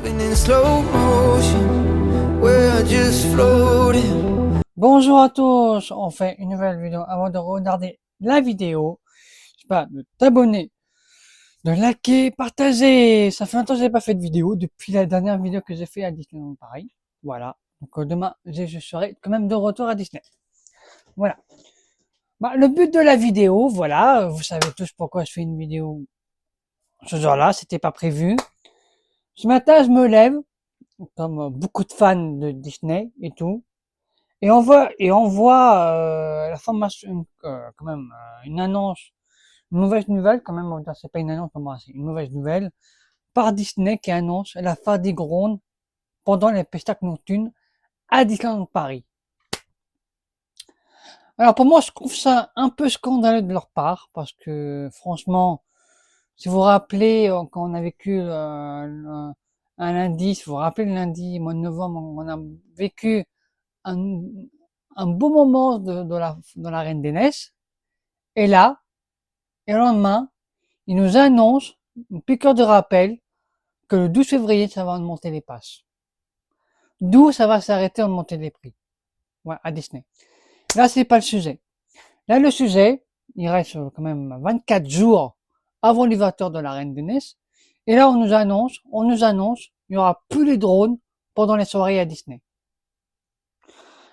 moving in slow motion. We're just floating. Bonjour à tous, on fait une nouvelle vidéo. Avant de regarder la vidéo, je sais pas, de t'abonner, de liker, partager. Ça fait longtemps que j'ai pas fait de vidéo depuis la dernière vidéo que j'ai fait à Disneyland Paris. Voilà. Donc demain, je serai quand même de retour à Disney. Voilà. Bah, le but de la vidéo, voilà, vous savez tous pourquoi je fais une vidéo ce jour-là, c'était pas prévu. Ce matin, je me lève, comme beaucoup de fans de Disney et tout. Et on voit la formation, quand même, une annonce, une mauvaise nouvelle, quand même, c'est pas une annonce pour moi, c'est une mauvaise nouvelle, par Disney qui annonce la fin des drones pendant les spectacles nocturnes à Disneyland Paris. Alors pour moi, je trouve ça un peu scandaleux de leur part, parce que franchement, si vous vous rappelez, quand on a vécu un lundi, si vous vous rappelez le lundi, mois de novembre, on a vécu un, un beau moment de la Reine des Neiges. Et là, et le lendemain, il nous annonce, une piqûre de rappel, que le 12 février, ça va augmenter les passes. D'où ça va s'arrêter à augmenter les prix. Ouais, à Disney. Là, c'est pas le sujet. Là, le sujet, il reste quand même 24 jours avant l'ouverture de la Reine des Neiges. Et là, il y aura plus les drones pendant les soirées à Disney.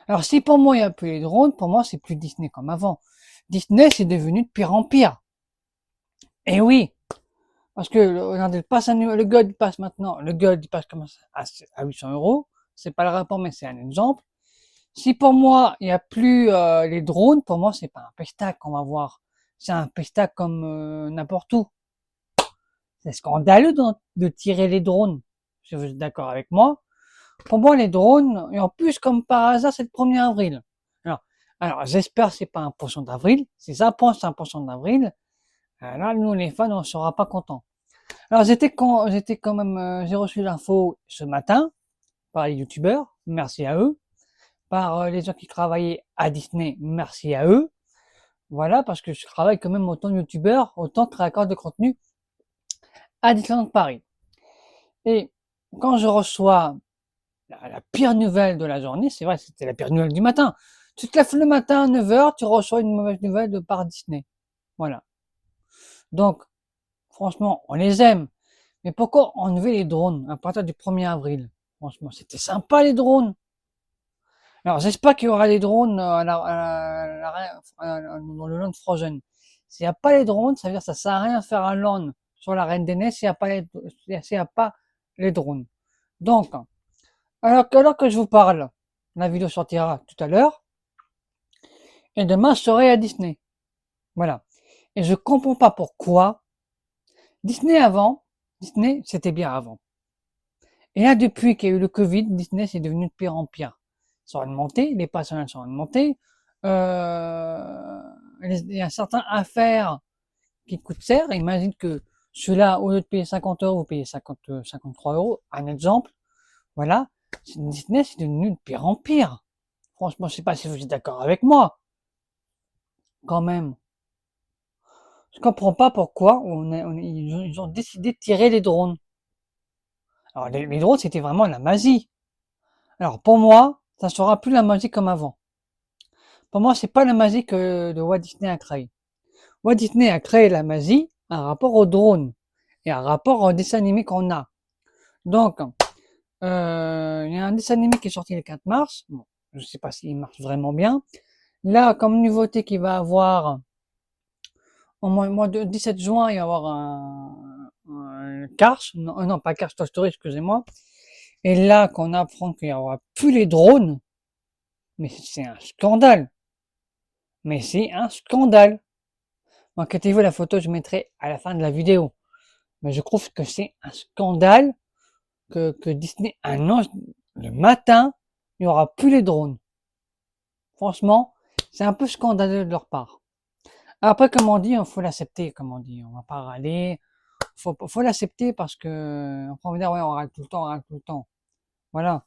Alors, si pour moi, il n'y a plus les drones, pour moi, c'est plus Disney comme avant. Disney, c'est devenu de pire en pire. Et oui, parce que regardez, le Gold passe maintenant, le Gold il passe comme ça à 800 €. C'est pas le rapport, mais c'est un exemple. Si pour moi il y a plus les drones, pour moi c'est pas un pestac qu'on va voir. C'est un pestac comme n'importe où. C'est scandaleux de tirer les drones. Si vous êtes d'accord avec moi. Pour moi les drones, et en plus comme par hasard c'est le 1er avril. Alors, alors j'espère que c'est pas un poisson d'avril. Si ça pense c'est un poisson d'avril, là nous les fans on sera pas contents. Alors j'étais quand même, j'ai reçu l'info ce matin par les youtubeurs, merci à eux, par les gens qui travaillaient à Disney, merci à eux. Voilà, parce que je travaille quand même autant de youtubeurs, autant de créateurs de contenu à Disneyland Paris. Et quand je reçois la pire nouvelle de la journée, c'est vrai, c'était la pire nouvelle du matin. Tu te lèves le matin à 9h, tu reçois une mauvaise nouvelle de par Disney. Voilà. Donc, franchement, on les aime. Mais pourquoi enlever les drones à partir du 1er avril? Franchement, c'était sympa les drones. Alors j'espère qu'il y aura des drones dans le land Frozen. S'il n'y a pas les drones, ça veut dire que ça sert à rien de faire un land sur la Reine des Neiges s'il n'y a pas s'il y a pas les drones. Donc, alors que je vous parle, la vidéo sortira tout à l'heure, et demain je serai à Disney. Voilà. Et je comprends pas pourquoi Disney avant, Disney c'était bien avant. Et là, depuis qu'il y a eu le Covid, Disney, c'est devenu de pire en pire. Ça a augmenté, les passages sont augmentés, il y a certaines affaires qui coûtent cher. Imagine que celui-là, au lieu de payer 50 €, vous payez 53 €, un exemple. Voilà. Disney, c'est devenu de pire en pire. Franchement, je sais pas si vous êtes d'accord avec moi. Quand même. Je comprends pas pourquoi ils ont décidé de tirer les drones. Alors, les drones, c'était vraiment la magie. Alors, pour moi, ça ne sera plus la magie comme avant. Pour moi, c'est pas la magie que de Walt Disney a créé. Walt Disney a créé la magie en rapport au drone et en rapport au dessin animé qu'on a. Donc, il y a un dessin animé qui est sorti le 4 mars. Bon, je sais pas s'il marche vraiment bien. Là, comme nouveauté qu'il va avoir, au mois de 17 juin, il va y avoir un Cars. Non, non, pas Cars, Toy Story, excusez-moi. Et là, qu'on apprend qu'il y aura plus les drones, mais c'est un scandale. Mais c'est un scandale. Inquiétez-vous, la photo, je mettrai à la fin de la vidéo. Mais je trouve que c'est un scandale que Disney annonce le matin, il n'y aura plus les drones. Franchement, c'est un peu scandaleux de leur part. Après, comme on dit, il faut l'accepter, comme on dit. On va pas râler. Faut l'accepter parce que, on va dire, ouais, on râle tout le temps, on râle tout le temps. Voilà.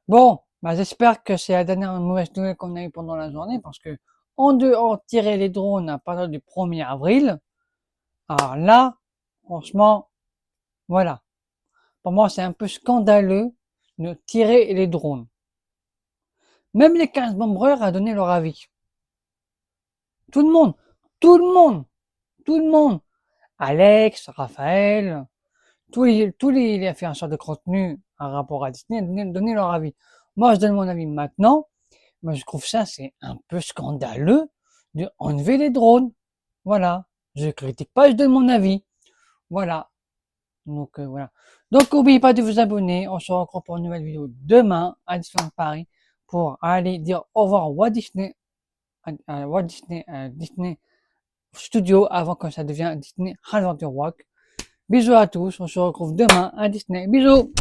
Bon, bah, j'espère que c'est la dernière mauvaise nouvelle qu'on a eue pendant la journée parce que, en dehors de tirer les drones à partir du 1er avril, alors là, franchement, voilà. Pour moi, c'est un peu scandaleux de tirer les drones. Même les 15 bombreurs a donné leur avis. Tout le monde, tout le monde, tout le monde. Alex, Raphaël, tous les influenceurs de contenu en rapport à Disney ont donné leur avis. Moi, je donne mon avis maintenant. Moi, je trouve ça, c'est un peu scandaleux de enlever les drones. Voilà. Je critique pas, je donne mon avis. Voilà. Donc, voilà. Donc, n'oubliez pas de vous abonner. On se retrouve pour une nouvelle vidéo demain à Disneyland Paris pour aller dire au revoir à Walt Disney, Disney Studio avant que ça devienne Disney Adventure Walk. Bisous à tous. On se retrouve demain à Disney. Bisous!